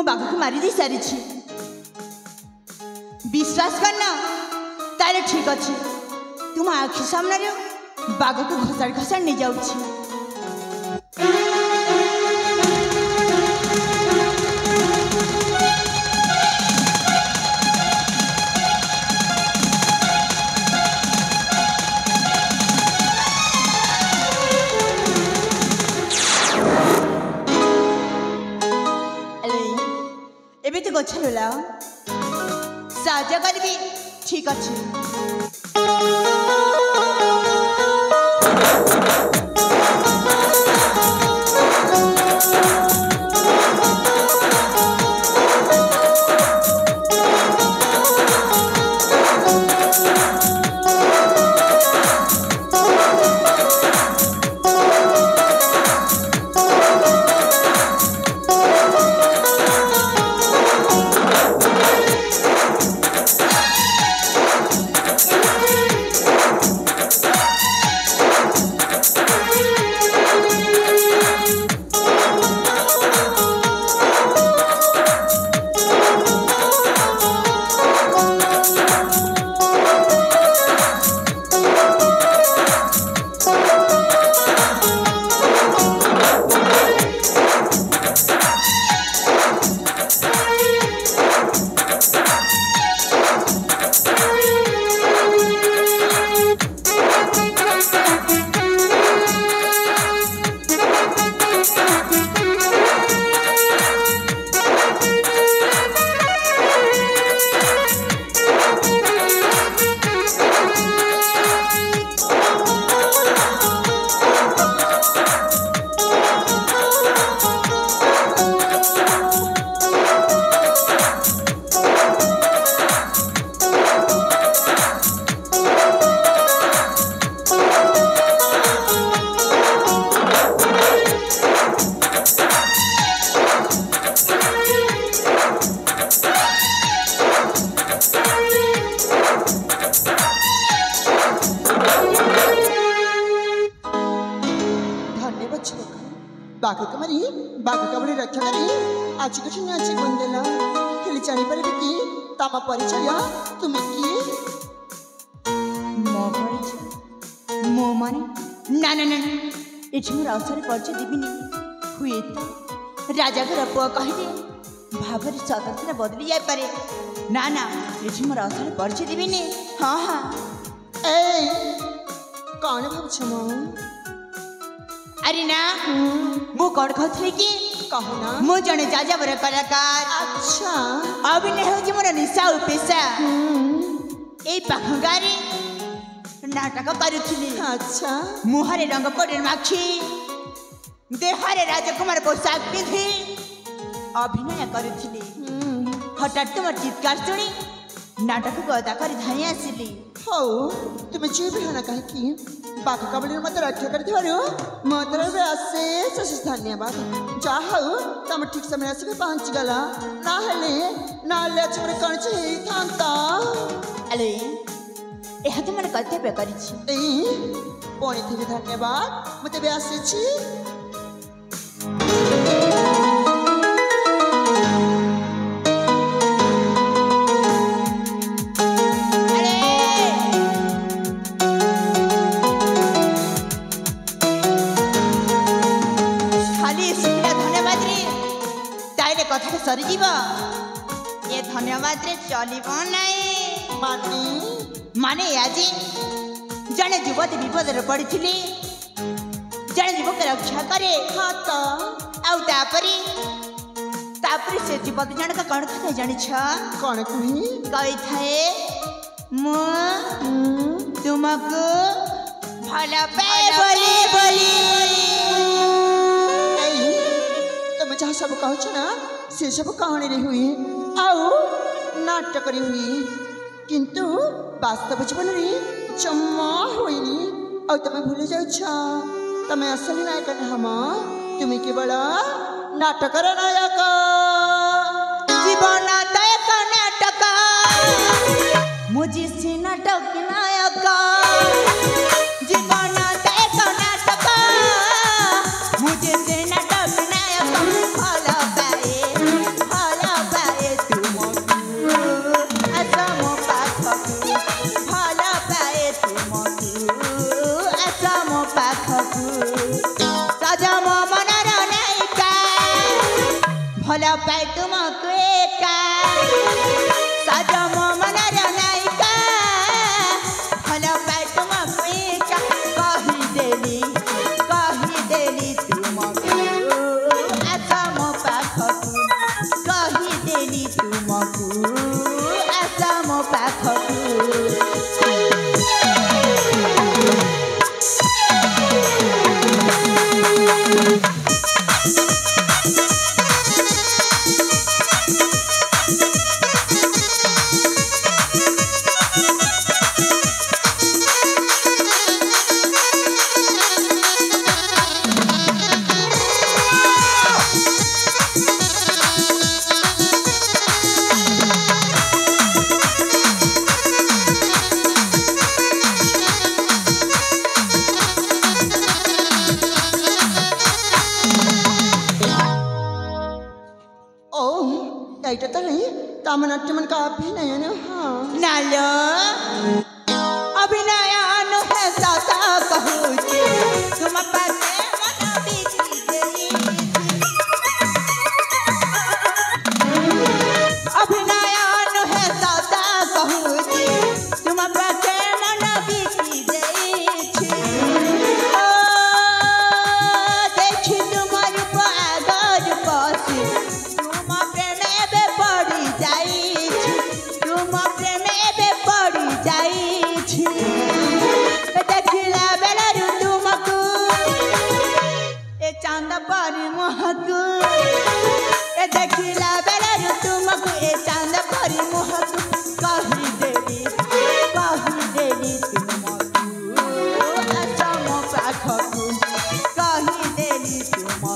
मो बाघ को मारी दे सारी विश्वास करना ताले ठीक अच्छे तुम आखि सामने बाघ को घसाड़ घसाड़ नहीं जाऊँ गच्छर साजा कर भी ठीक अच्छे रक्षा करी आज कुछ नाची बंदेला खेली जानी पर कि तामा परिचय तुम की मो परिचय मो माने ना ना ना एठी मोर अवसर परिचय दिबिनी हुए तो राजा घर पुआ कहले भावर स्वतंत्र बदली जाय पारे ना ना एठी मोर अवसर परिचय दिबिनी हां हां ए कौन भाव छमो अरे ना मो कौन कहथले कि कहो ना मो जने जाजावर कलाकार अच्छा अभिनय हो मोर निशा पेशा ए पाखंगारी नाटक करुथिली अच्छा मुहरे रंग पड़े माखी देहरे राजकुमार पोशाक पिंधि अभिनय करुथिली हठात तुम चित्कार शुणी नाटक को अदा कर धाई आसिली हो तुम जीव है कह कि बाघ कबली मत रक्षा कर धरो मतर अशेष धन्यवाद जा हूँ तुम ठीक समय आसिक पहुँच गला ना हेले ना ले मोर कौन चाहिए था अरे यह तो मैंने कर्तव्य करी पुणी थे धन्यवाद मत भी आसी कथा सरी जीव ये धन्यवाद रे चलिबो नहीं माने माने आज जने युवती विपद रे पड़िथिली जने युवक रक्षा करे हां तो आउ तापरी से युवती जन का कौन कथा जानि छ कौन कहि कहि थाए मु तुमको भला पाए बोली बोली तुम जहाँ सब कहो ना से सब कहानी रे हुई आउ नाटक रे हुई किंतु वास्तव जीवन रे जम्मा होइनी और तुम भूल जाऊ तुम असली नायक हम तुम केवल नाटक नायक जीवन नाटक मुझे से नाटक नायक जीवन नाटक मुझे से नाटक नायक फल सजा मो मनर नायिका भल पाए तुमको एका सजा मो मनर नायिका भल पाए तुमको एका कही देली तुमको आशा मो पाखकु कही देली तुमको आशा मो पाखकु तमनाट्यमन का अभिनय नालो अभिनय है साता कहूचे तुम पासे मन बीती गई अभिनय है साता कहूचे तुम पासे मन बीती गई ओ देखी तुम रूप आगर पसी तुम प्रेम बे पड़ी जाई तुम प्रेम बे पड़ी जाई देखिला बेलरू तुमको ए चांद परी मोहकु ए देखिला बेलरू तुमको ए चांद परी मोहकु कही देली तुमको आशा मो पाखकु कही देली तुमको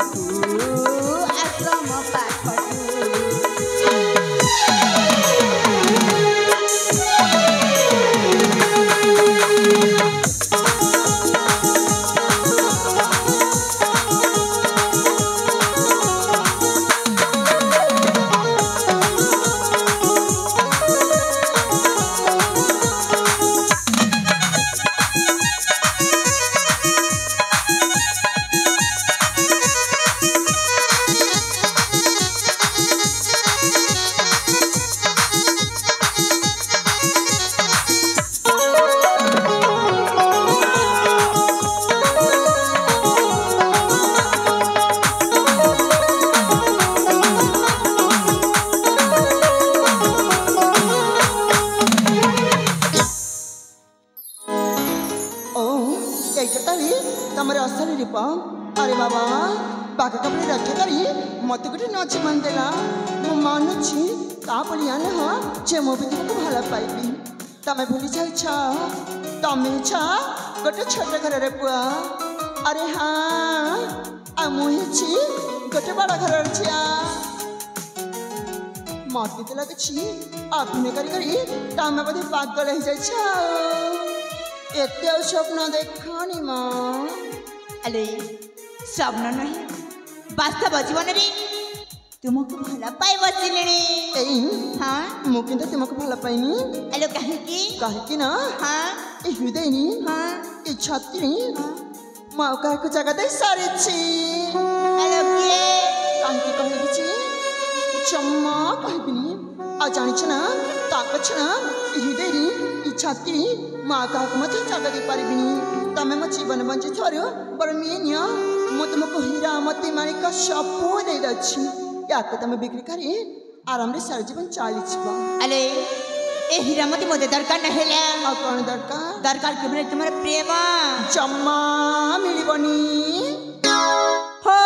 आशा मो पाखकु अरे बाबा बाका कपड़े रखे करी मत गोटे नच मानदेला मो मानुची ता बोलिया न जे मो भी तुमको भला पाइबी तमे भूली जाइछ तमे छ गोटे छोट घर रे पुआ अरे हाँ आ मुही छी गोटे बड़ा घर छिया मत तो लगे छी अभिनय करी करी तमे बोधे पागल हो जाइछ एते स्वप्न देखनी मां अरे स्वप्न नहीं वास्तव जीवन रे तुमको भला पाई बसिलेनी हाँ मुझे तो तुमको भला पाइनी अलो कहीं ना हाँ ये हृदय नी हाँ ये छाती नी माँ का को जगह दे सारे छी अलो के कहीं छी चम्मा कहीं भी नहीं आ जानी चना ताकत चना ये हृदय नी ये छाती नी माँ का को मत जगह दे पारी भी नहीं तमें मत जीवन बंचे छोड़ो पर मिया मत तुमको हीरा मती माणिक सबू दे दछि याके तमें बिक्री करी आराम रे सारा जीवन चाली छबा अले ए हीरा मती मोदे दरकार न हेला आ कोन दरकार केबरे तुम्हारे प्रेम जम्मा मिलिबनी हो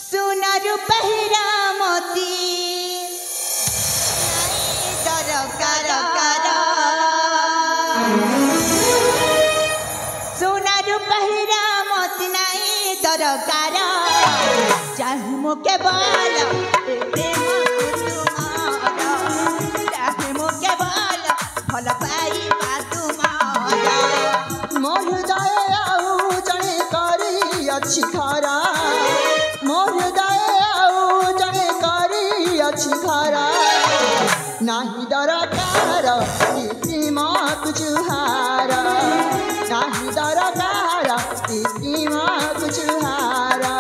सोना रूप हीरा मोती दरकार सोना रूप हीरा मोती नहीं दरकार चाहे मो केवल प्रेम चाहे मो केवल भल पाइबा तुमारा मोर हृदय आउ जने करी अछि खारा मोर हृदय आउ जने करी अछि खारा नाही दरकार प्रेम तुझहारा नाही दरकार माँ जुहारा।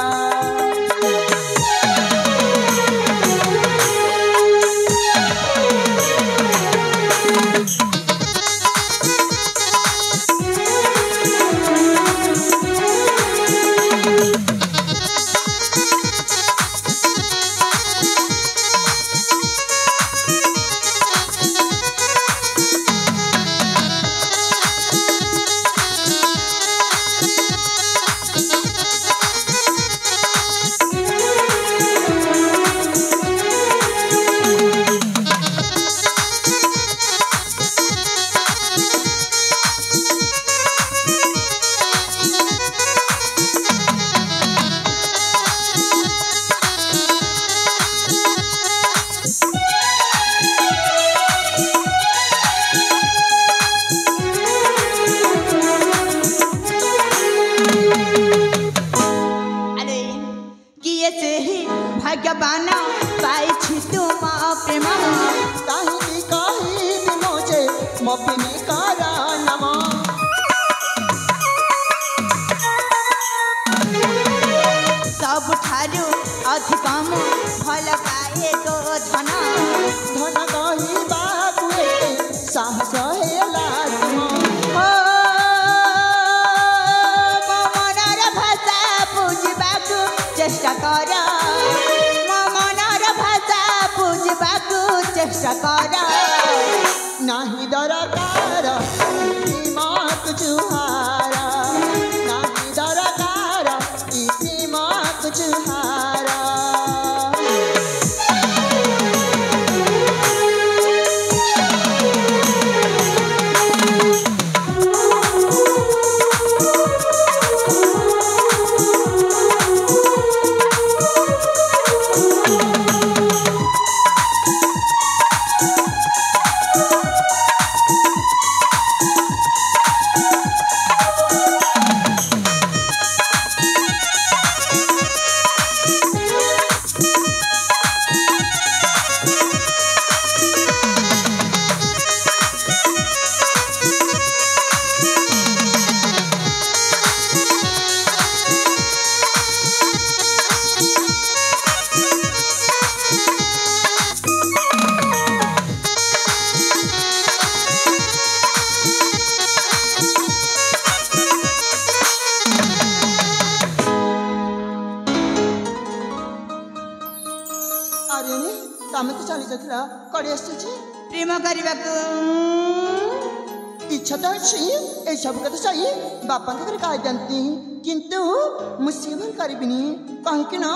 भगवान पाई तुम प्रेम कहीं कहीं मोजे मपिनी कारणम सब ठारू अधिकम भल पाए तो धन धन कही बाकु साहस हेला मनर भाषा बुझबाकू चेष्टा कर चेष्टा कर नहीं दरकार माँ जुहारा नहीं दरकार माँ जुहारा। प्रेम करने इच्छा तो अच्छी ये सब कथा चाहिए बापा के कह दिखती किंतु मुझसे भल करिबिनी कहीं ना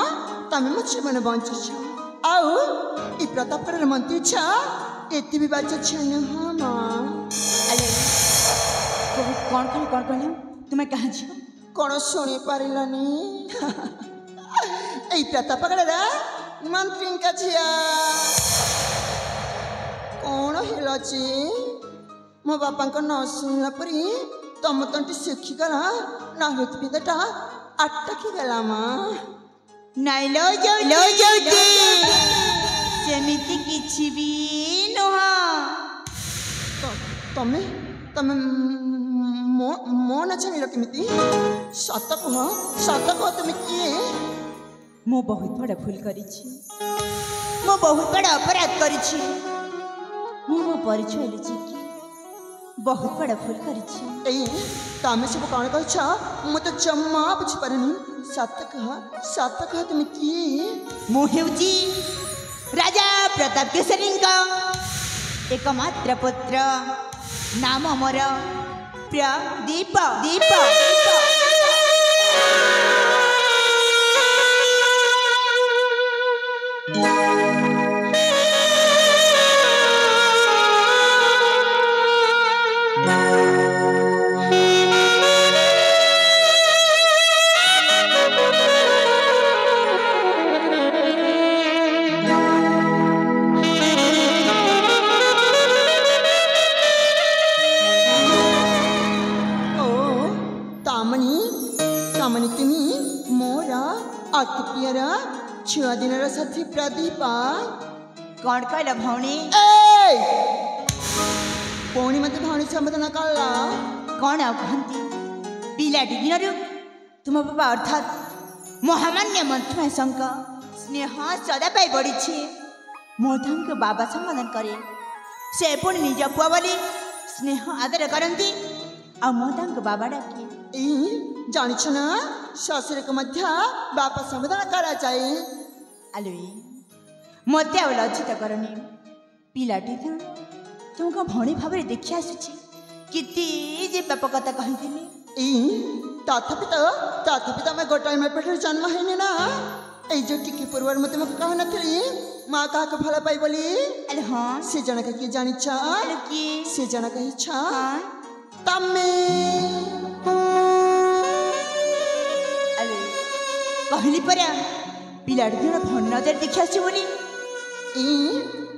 तमें मो जीवन बंच आउ ई प्रताप कर मंत्री छा एति भी बाच हाँ माँ कौन तुम्हें कहा छ कौन शुणी पारानी यही प्रताप कर मंत्री का झिया कौन है मो बापा न शुणला परी तम तंटी शिखीगला ना हृदपिंडटा अटकीगला माँ नाई लो जाउती सेमिति किछि भी नुह तमे तमे मो न छानिल केमिति सत कह तमे किए मो बहुत बड़ा भूल करिछि मो बहुत बड़ा अपराध करिछि मो परिचय लिछि कि बहुत बड़ा भूल करिछि ए तमे सब कौन कहछा मु तो जम्मा बुझि परनी सत कह तमे किए मु हेउजी राजा प्रताप केसरी एकमात्र पुत्र नाम मोर प्रदीप दीप छुआ दिन साथी प्रदीपा कौन कहला भौणी पौणी मत भौणी संबोधन कला कौन आ कहती ପିଲାଟି ଦିନରୁ ତୁମ ବାବା ଅର୍ଥାତ୍ ମହାମାନ୍ୟ ମନ୍ତ୍ରୀମାଙ୍କ ସ୍ନେହ ସଦା ପାଇ ବଢ଼ିଛି। ମୁଁ ତାଙ୍କୁ ବାବା ସମ୍ବୋଧନ କରେ, ସେ ପୁଣି ନିଜ ପୁଅ ବୋଲି ସ୍ନେହ ଆଦର କରନ୍ତି ଆଉ ମୁଁ ତାଙ୍କୁ ବାବା ଡାକେ। ଜାଣିଛ ନା ଶ୍ୱଶୁରକୁ ମଧ୍ୟ ବାପା ସମ୍ବୋଧନ କରାଯାଏ। ଆଲୋଇ ମୋତେ ଆଉ ଲଜ୍ଜିତ କରନି। ପିଲାଟି ତ ତୁମକୁ ଭଉଣୀ ଭାବରେ ଦେଖି ଆସୁଛି। କେତେ ଯେ ବାପ କଥା କହିଥିଲି। ତଥାପି ତମେ ଗୋଟାଏ ପେଟରେ ଜନ୍ମ ହେଇନି ନା। ଏଇ ଯୋଉ ଟିକେ ପୂର୍ବରୁ ମୁଁ ତୁମକୁ କହିନଥିଲି ମା କାହାକୁ ଭଲ ପାଇ ବୋଲି। ଆରେ ହଁ, ସେ ଜଣକ କିଏ ଜାଣିଛ? କିଏ? ସେ ଜଣକ ହେଇଛ ତମେ। ଆରେ କହିଲି ପରା ପିଲାଟି ଦିନ ଭଲ ନଜର ଦେଖି ଆସୁଛି ବୋଲି।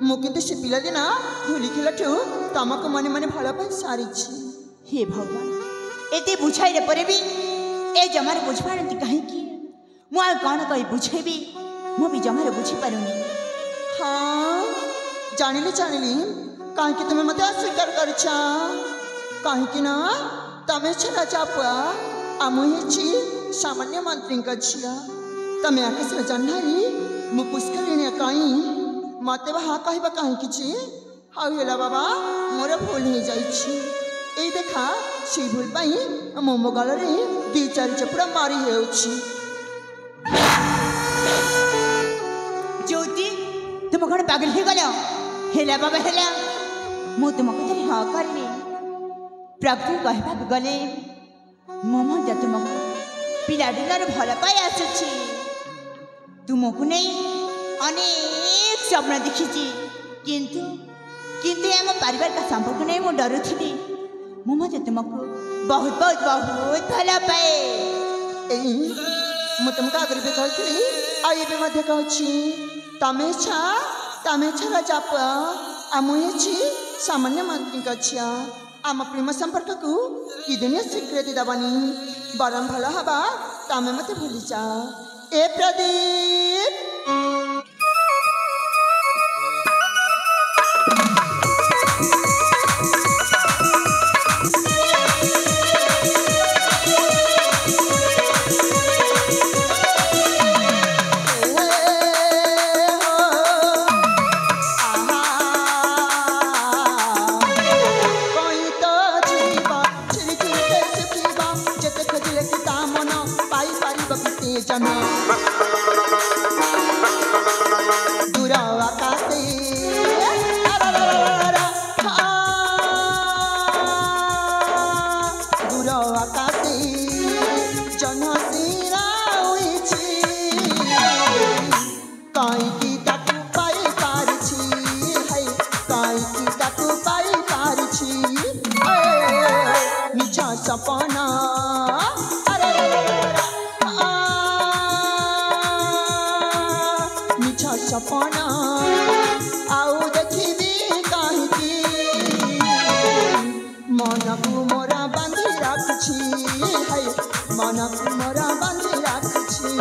ମୁଁ କିନ୍ତୁ ସେ ପିଲାଦିନ ଧୂଳି ଖେଳଠୁ ତମକୁ ମନେ ମନେ ଭଲ ପାଇ ସାରିଛି। ହେ ଭଗବାନ, ଏତେ ବୁଝାଇଲା ପରେ ବି ଏ ଜମାରେ ବୁଝିପାରନ୍ତି କାହିଁକି? ମୁଁ ଆଉ କ'ଣ କହି ବୁଝେଇବି? ମୁଁ ବି ଜମାରେ ବୁଝିପାରୁନି। ହଁ ଜାଣିଲି କାହିଁକି ତୁମେ ମୋତେ ଅସ୍ୱୀକାର କରିଛ? କାହିଁକି ନା ତମେ ଛ ରାଜା ପୁଅ ଆଉ ମୁଁ ହେଇଛି ସାମାନ୍ୟ ମନ୍ତ୍ରୀଙ୍କ ଝିଅ। ତମେ ଆକାଶର ଜହ୍ନାରୀ, ମୁଁ ପୁଷ୍କରିଣୀ କାଇଁ। ମୋତେ ବାହା କହିବା କାହିଁକି ଯେ? ଆଉ ହେଲା ବାବା, ମୋର ଭୁଲ ହେଇଯାଇଛି। ଏଇ ଦେଖା, ସେଇ ଭୁଲ ପାଇଁ ମୋ ଗଳରେ 2-4 ଚପୁଡ଼ା ମାରି ହେଉଛି। ଜ୍ୟୋତି, ତୁମ କ'ଣ ପାଗଳ ହେଇଗଲ? ହେଲା ବାବା ହେଲା, ମୁଁ ତୁମ କଥାରେ ହଁ କରିବି। ପ୍ରକୃତ କହିବାକୁ ଗଲେ ମୁଁ ମଧ୍ୟ ତୁମକୁ ପିଲାଦିନରୁ ଭଲ ପାଇ ଆସୁଛି। ତୁମକୁ ନେଇ ଅନେକ ସ୍ୱପ୍ନ ଦେଖିଛି, କିନ୍ତୁ ଆମ ପାରିବାରିକ ସମ୍ପର୍କ ନେଇ ମୁଁ ଡରୁଥିଲି। ମୁଁ ମଧ୍ୟ ତୁମକୁ ବହୁତ ଭଲ ପାଏ। ମୁଁ ତୁମକୁ ଆଗରେ ବି କହିଥିଲି ଆଉ ଏବେ ମଧ୍ୟ କହୁଛି, ତମେ ଛ ରାଜା ପୁଅ ଆଉ ମୁଁ ହେଇଛି ସାମାନ୍ୟ ମନ୍ତ୍ରୀଙ୍କ ଝିଅ। ଆମ ପ୍ରେମ ସମ୍ପର୍କକୁ କି ଦିନ ସ୍ୱୀକୃତି ଦେବନି, ବରଂ ଭଲ ହବା ତମେ ମୋତେ ଭୁଲିଯାଅ। ଏ ପ୍ରଦୀପ, सपना मिछा सपना आउ देखी कहीं मन को मोरा बांधी रखी है, मन को मोरा बांधी रखी।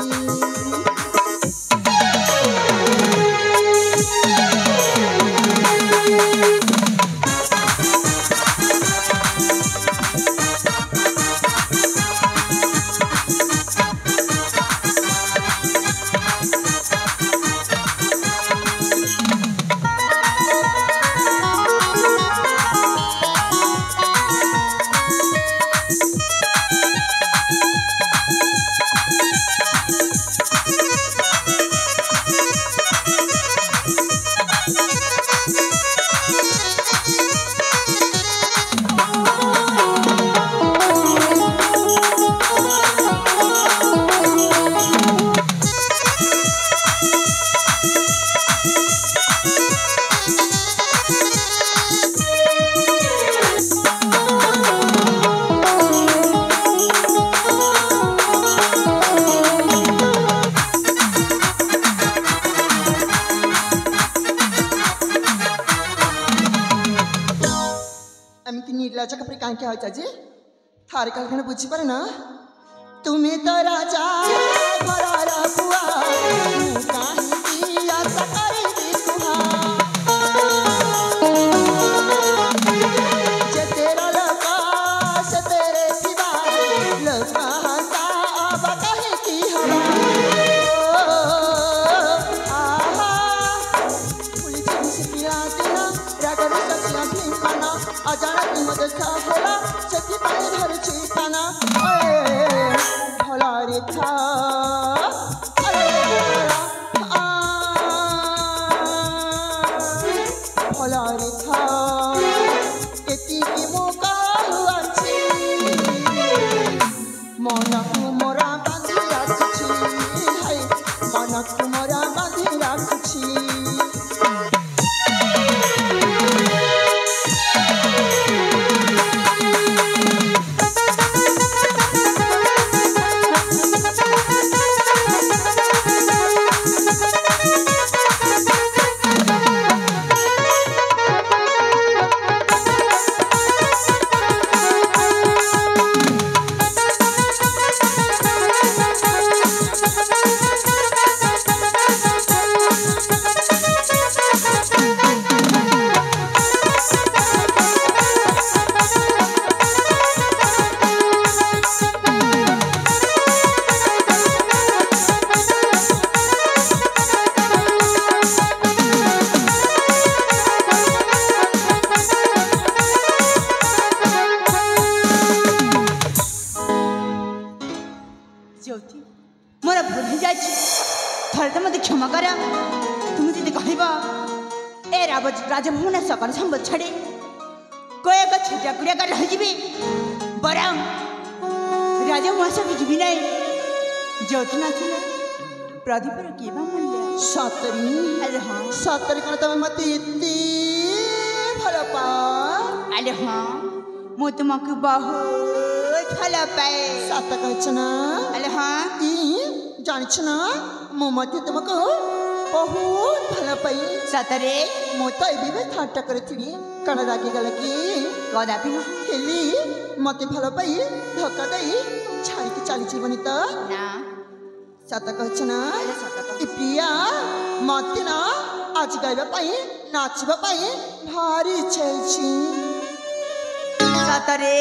थारे कल बुझी पारे ना तुम्हें तो राजा घरर पुआ लड़का हंसा अब कहे की हवा पुलिस सिपिया दिना रागर ससिया ढिंकाना अजाना की मदद सा बोला सती पाए धर चेताना भला रे था भला रे था एती की मौका हुआ छी मनकु मोरा बांधी राखुछि हाय मनकु मोरा बांधी राखुछि राजभवन सकाल संबत छड़े कोई का छोटा कुड़िया का रह जीवे बरम राजा मासा की जीवी नहीं ज्योतिना थी प्रदीप पर की बात मन ले सातरी अरे हाँ सातरी का तो मैं इतनी भला पा अरे हाँ मैं तुम्हारे बहुत भला पाए सात का चना अरे हाँ जान चना मोमती तुमको बहुत भला पाई सातरे मोता इबे ठाट्टा करथिनी कण रागी गलकी कदा पिनो हेली मते भला पाई धक्का दई छाड़ी के चाली जीवनी त ना सात कहछना ई प्रिया मते ना आज गाइबा पाई नाचबा पाई भारी छैछि सातरे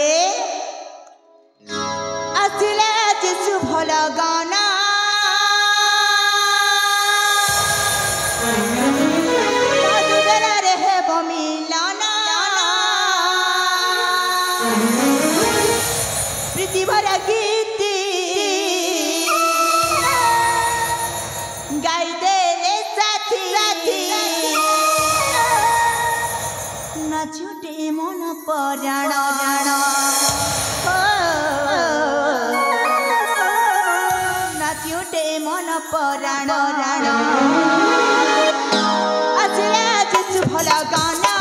आसिले जेसु भला गाना प्रीति भरा गीत गाई दे रे साथी नाचुटे मन पराण नाचुटे मन पराण आसिला जेसु भला गाना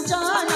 जाना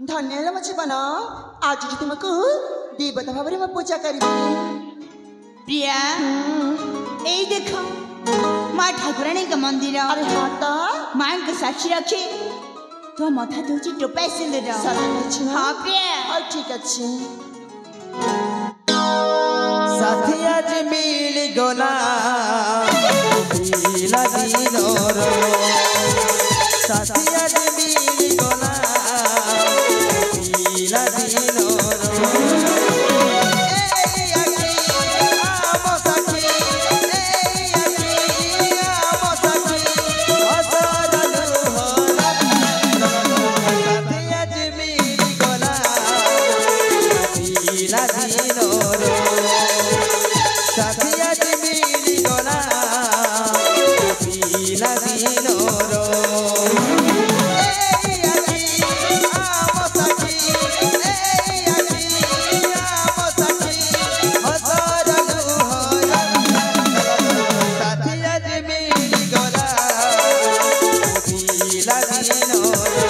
धन्य है मो जीवन आज जो तुमको देवता भाव में पूजा करी प्रिया ए देखो माँ ठाकुराणी का मंदिर अरे हाँ तो माँ को साक्षी रखे तो मथा दूची टोपाई सिंदूर हाँ प्रिया और ठीक अच्छी साथी आज मिल गोला पीला दिनोर साथी आज मिल गोला पीला दिनोर No